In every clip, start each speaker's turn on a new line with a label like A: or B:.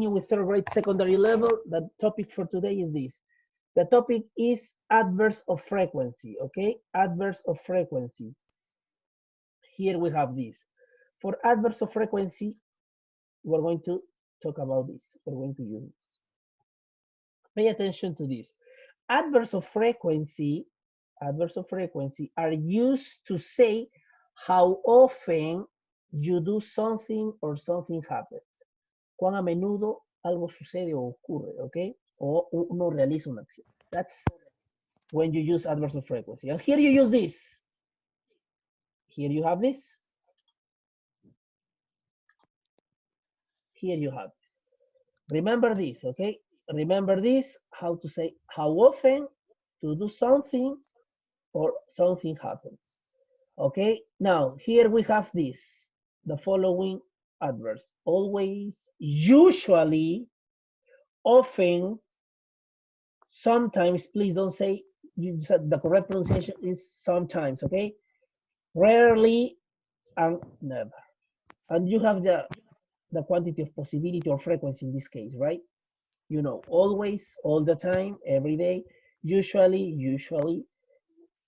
A: continue with third grade secondary level. The topic for today is this. The topic is adverbs of frequency, okay? Adverbs of frequency. Here we have this. For adverbs of frequency, we're going to talk about this. We're going to use this. Pay attention to this. Adverbs of frequency are used to say how often you do something or something happens. Cuán a menudo algo sucede o ocurre, ¿ok? O uno realiza una acción. That's when you use adverbs of frequency. And here you use this. Here you have this. Here you have this. Remember this, okay? Remember this, how to say how often to do something or something happens. Okay, now here we have this, the following adverbs. Always, usually, often, sometimes. Please don't say, you said the correct pronunciation is sometimes, okay? Rarely and never. And you have the quantity of possibility or frequency in this case, right? You know, always, all the time, every day. Usually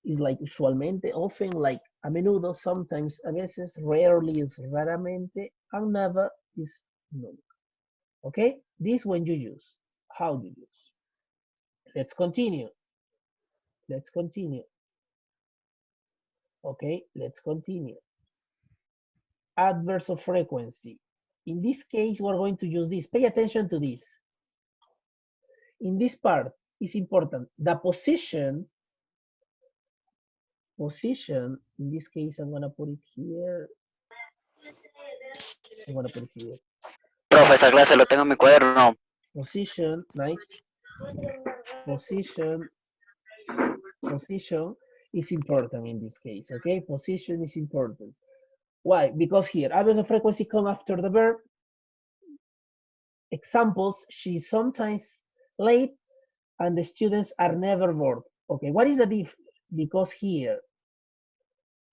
A: is like usualmente, often like a menudo, sometimes, a veces, rarely is raramente, and never is nunca. Okay, this when you use. How do you use? Let's continue. Let's continue. Okay, let's continue. Adverbs of frequency. In this case, we're going to use this. Pay attention to this. In this part, is important. The position, in this case, I'm gonna put it here. I'm gonna put it here.
B: Profe, esa clase lo tengo en mi cuaderno.
A: Position, nice. Position is important in this case, okay? Position is important. Why? Because here, adverbs of frequency come after the verb. Examples, she's sometimes late and the students are never bored. Okay, what is the difference? Because here,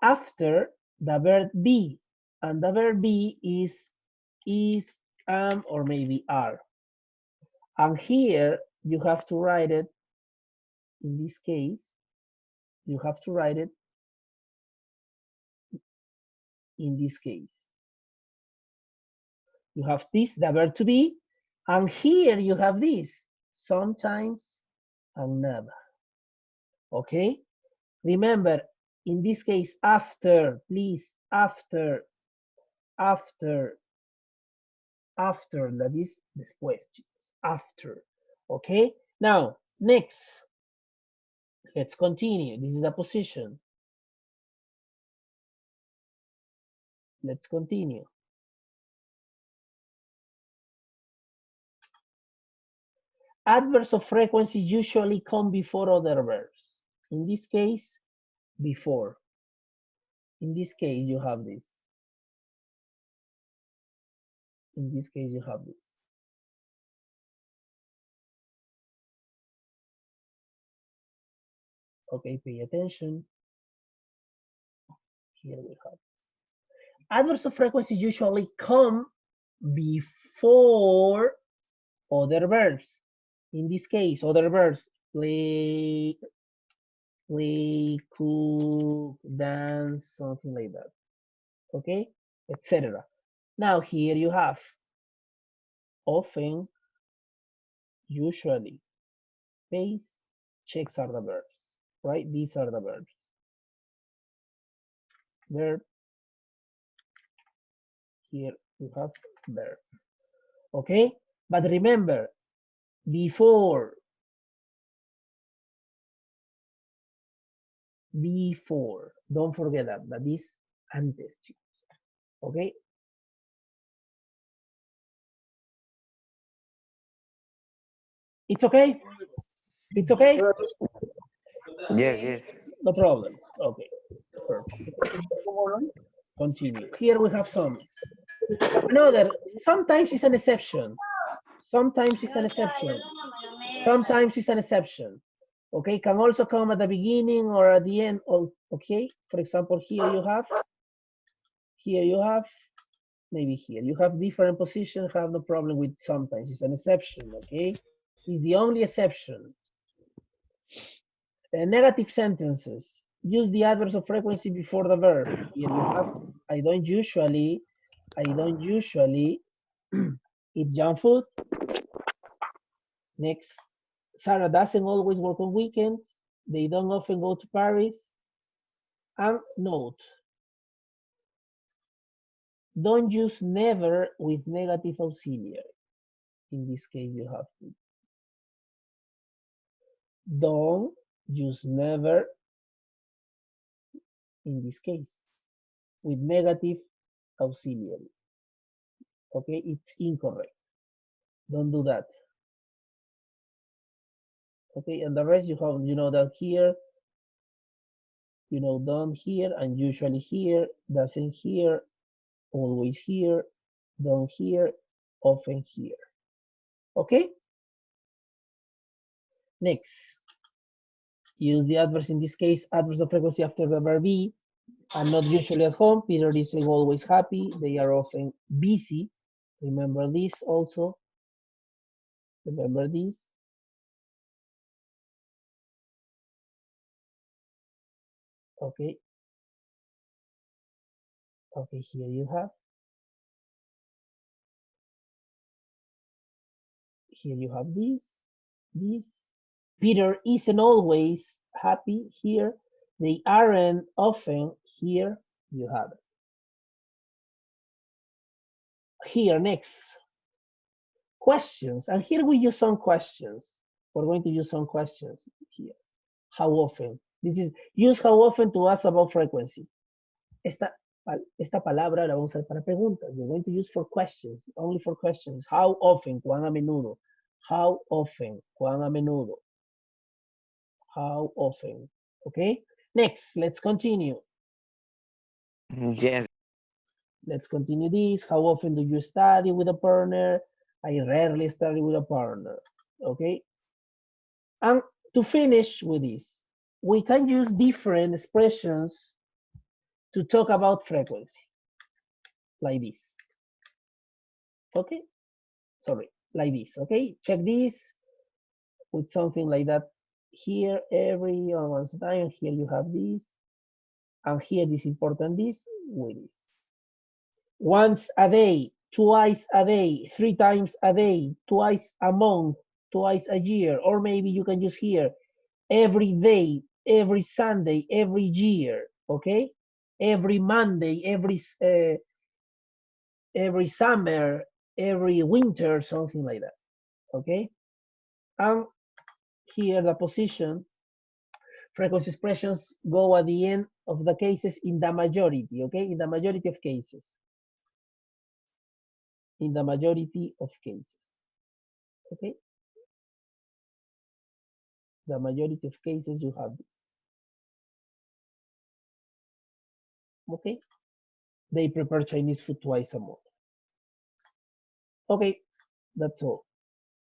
A: after the verb be, and the verb be is, or maybe are. And here, you have to write it, in this case, you have to write it in this case. You have this, the verb to be, and here you have this, sometimes and never. Okay? Remember, in this case, after, please, after, that is después, chicos, after. Okay? Now, next, let's continue. This is the position. Let's continue. Adverbs of frequency usually come before other verbs. In this case, before. In this case, you have this. In this case, you have this. Okay, pay attention. Here we have this. Adverbs of frequency usually come before other verbs. In this case, other verbs, play, cook, dance, something like that. Okay, etc. Now here you have often, usually, base, checks are the verbs, right? These are the verbs. Verb. Here you have verb. Okay, but remember, before, don't forget that is antes, chicos. Okay. It's okay? It's okay?
C: Yes.
A: No problem. Okay. Perfect. Continue. Here we have some. Another, sometimes it's an exception. Sometimes it's an exception. Sometimes it's an exception. Okay, can also come at the beginning or at the end of, okay? For example, here you have maybe here. You have different positions, have no problem with sometimes. It's an exception, okay? It's the only exception. Negative sentences. Use the adverbs of frequency before the verb. Here you have, I don't usually eat junk food. Next, Sarah doesn't always work on weekends. They don't often go to Paris. And note, don't use never with negative auxiliary. In this case, you have to. Don't use never in this case with negative auxiliary. Okay, it's incorrect. Don't do that. Okay, and the rest you have, you know that here, you know, don't here and usually here, doesn't here, always here, don't here, often here. Okay? Next, use the adverbs in this case, adverbs of frequency after the verb be. Are not usually at home. Peter is always happy. They are often busy. Remember this also. Remember this. Okay. Okay, here you have. Here you have this. This. Peter isn't always happy. Here. They aren't often. Here you have it. Here, next. Questions. And here we use some questions. We're going to use some questions here. How often? This is use how often to ask about frequency. Esta palabra la vamos a usar para preguntas. We're going to use for questions, only for questions. How often? ¿Cuán a menudo? How often? ¿Cuán a menudo? How often? Okay. Next, let's continue.
B: Yes.
A: Let's continue this. How often do you study with a partner? I rarely study with a partner. Okay. And to finish with this, we can use different expressions to talk about frequency, like this. Okay. Sorry, like this. Okay. Check this with something like that. Here, every once time, here you have this. And here, this important, this with this. Once a day, twice a day, 3 times a day, twice a month, twice a year, or maybe you can use here every day, every Sunday, every year, okay? Every Monday, every summer, every winter, something like that, okay? And here the position, frequency expressions go at the end of the cases in the majority, okay? In the majority of cases. In the majority of cases, okay? The majority of cases you have this, okay? They prepare Chinese food twice a month. Okay, that's all.